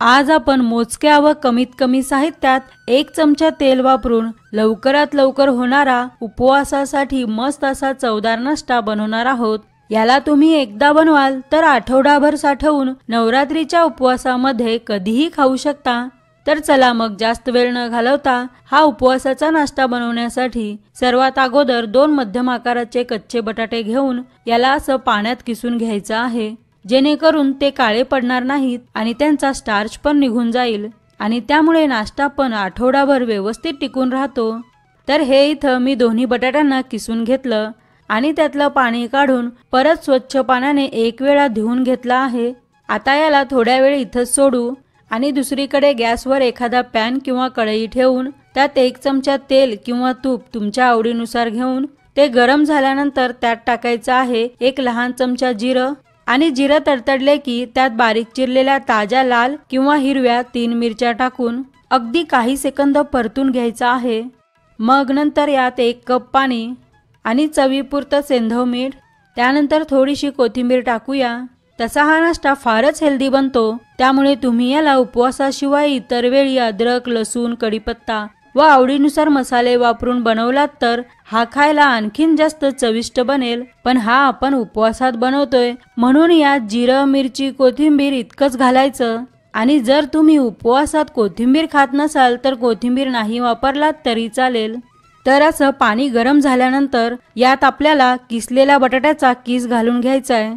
आज आपण मोजक्या व कमीत कमी साहित्यात 1 चमचा तेल वापरून लवकरात लवकर होणारा उपवासासाठी मस्त असा चवदार नाश्ता बनवणार आहोत। याला तुम्ही एकदा बनवाल तर आठवडाभर साठवून नवरात्रीच्या उपवासामध्ये कधीही खाऊ शकता। तर चला मग जास्त वेळ न घालवता हा उपवासाचा नाश्ता बनवण्यासाठी सर्वात अगोदर 2 मध्यम आकाराचे कच्चे बटाटे घेऊन याला असं पाण्यात किसून घ्यायचं आहे, जेणेकरून ते काळे पडणार नाहीत आणि त्यांचा स्टार्च पण निघून जाईल आणि त्यामुळे नाश्ता पण आठवडाभर व्यवस्थित टिकून राहतो। तर हे इथं मी दोन्ही बटाट्यांना किसून घेतलं आणि त्यातलं पाणी काढून परत स्वच्छ पाण्याने 1 वेळा धुवून घेतला आहे। आता याला थोड्या वेळ इथंच सोडू आणि दुसरीकडे गॅसवर एखादा पॅन किंवा कढई ठेवून त्यात 1 चमचा तेल किंवा तूप तुमच्या आवडीनुसार घेऊन ते गरम झाल्यानंतर त्यात टाकायचं आहे 1 लहान चमचा जिरं आणि जिरं तडतडले की त्यात बारीक चिरलेल्या ताज्या लाल किंवा हिरव्या 3 मिरच्या टाकून अगदी काही सेकंद परतून घ्यायचं आहे। मग नंतर यात 1 कप पाणी आणि चवीपुरतं सेंधव मीठ, त्यानंतर थोडीशी कोथिंबीर टाकूया। तसा हा नाश्ता फारच हेल्दी बनतो, त्यामुळे तुम्ही याला उपवासाशिवाय इतर वेळी अद्रक, लसूण, कढीपत्ता व आवडीनुसार मसाले वापरून बनवलात तर हा खायला आणखीन जास्त चविष्ट बनेल। पण हा आपण उपवासात बनवतोय म्हणून यात जिरं, मिरची, कोथिंबीर इतकंच घालायचं आणि जर तुम्ही उपवासात कोथिंबीर खात नसाल तर कोथिंबीर नाही वापरलात तरी चालेल। तर असं पाणी गरम झाल्यानंतर यात आपल्याला किसलेल्या बटाट्याचा किस घालून घ्यायचा आहे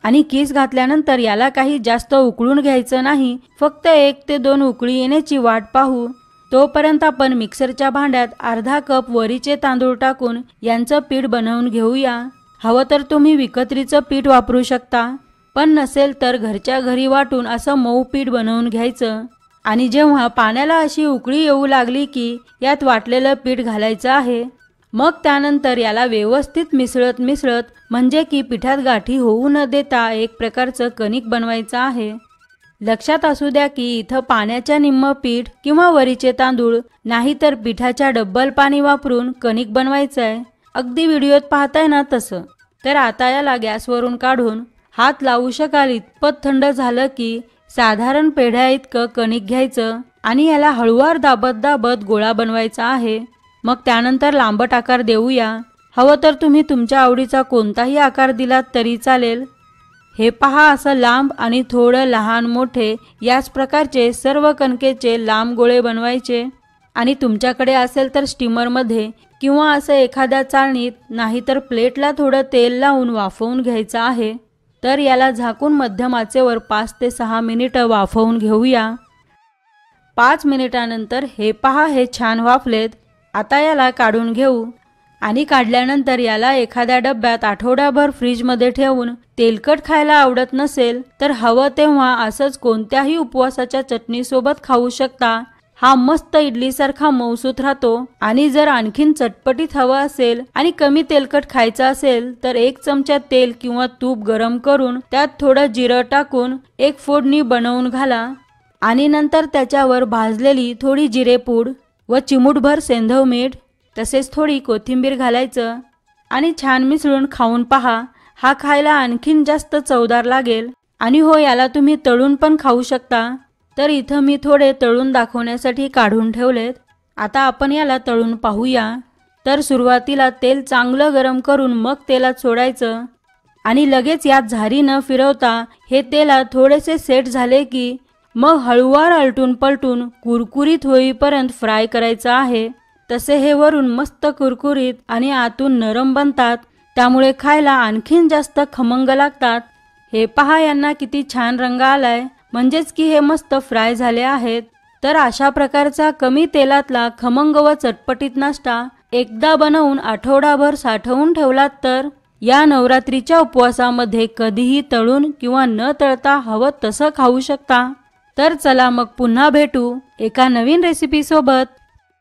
आणि किस घातल्यानंतर याला काही जास्त उकळून घ्यायचं नाही, फक्त 1 ते 2 उकळी येण्याची वाट पाहू। तोपर्यंत आपण मिक्सरच्या भांड्यात अर्धा कप वरीचे तांदूळ टाकून यांचं पीठ बनवून घेऊया। हवं तर तुम्ही विकत्रीचं पीठ वापरू शकता, पण नसेल तर घरच्या घरी वाटून असं मऊ पीठ बनवून घ्यायचं आणि जेव्हा पाण्याला अशी उकळी येऊ लागली की यात वाटलेलं पीठ घालायचं आहे। मग त्यानंतर याला व्यवस्थित मिसळत म्हणजे की पिठात गाठी होऊ न देता एक प्रकारचं कणिक बनवायचं आहे। लक्षात असू द्या की इथं पाण्याच्या निम्म पीठ किंवा वरीचे तांदूळ नाही तर पिठाच्या डब्बल पाणी वापरून कणिक बनवायचं आहे, अगदी व्हिडिओत पाहताय ना तसं। तर आता याला गॅसवरून काढून हात लावू शकाल इतपत थंड झालं की साधारण पेढ्या इतकं कणिक घ्यायचं आणि याला हळूवार दाबत गोळा बनवायचा आहे। मग त्यानंतर लांबट आकार देऊया। हवं तर तुम्ही तुमच्या आवडीचा कोणताही आकार दिलात तरी चालेल। हे पहा, असं लांब आणि थोडं लहान मोठे याच प्रकारचे सर्व कणकेचे लांब गोळे बनवायचे आणि तुमच्याकडे असेल तर स्टीमरमध्ये किंवा असं एखाद्या चाळणीत नाही तर प्लेटला थोडं तेल लावून वाफवून घ्यायचं आहे। तर याला झाकून मध्यम आचेवर 5 ते 6 मिनिटं वाफवून घेऊया। 5 मिनिटानंतर हे पहा, हे छान वाफलेत। आता याला काढून घेऊ आणि काढल्यानंतर याला एखाद्या डब्यात आठवडाभर फ्रीजमध्ये ठेवून तेलकट खायला आवडत नसेल तर हवं तेव्हा असंच कोणत्याही उपवासाच्या चटणीसोबत खाऊ शकता। हा मस्त इडलीसारखा मऊसूत राहतो आणि जर आणखीन चटपटीत हवं असेल आणि कमी तेलकट खायचं असेल तर 1 चमचा तेल किंवा तूप गरम करून त्यात थोडं जिरं टाकून एक फोडणी बनवून घाला आणि नंतर त्याच्यावर भाजलेली थोडी जिरेपूड व चिमूटभर सेंधव मीठ तसेच थोडी कोथिंबीर घालायचं आणि छान मिसळून खाऊन पहा। हा खायला आणखीन जास्त चवदार लागेल आणि हो, याला तुम्ही तळून पण खाऊ शकता। तर इथं मी थोडे तळून दाखवण्यासाठी काढून ठेवलेत। आता आपण याला तळून पाहूया। तर सुरुवातीला तेल चांगलं गरम करून मग तेलात सोडायचं आणि लगेच यात झारी न फिरवता हे तेलात थोडेसे सेट झाले की मग हळूवार आलटून पलटून कुरकुरीत होईपर्यंत फ्राय करायचं आहे। तसे हे वरून मस्त कुरकुरीत आणि आतून नरम बनतात, त्यामुळे खायला आणखीन जास्त खमंग लागतात। हे पहा, यांना किती छान रंग आलाय, म्हणजेच की हे मस्त फ्राय झाले आहेत। तर अशा प्रकारचा कमी तेलातला खमंग व चटपटीत नाश्ता एकदा बनवून आठवडाभर साठवून ठेवलात तर या नवरात्रीच्या उपवासामध्ये कधीही तळून किंवा न तळता हवं तसं खाऊ शकता। तर चला मग पुन्हा भेटू एका नवीन रेसिपी सोबत।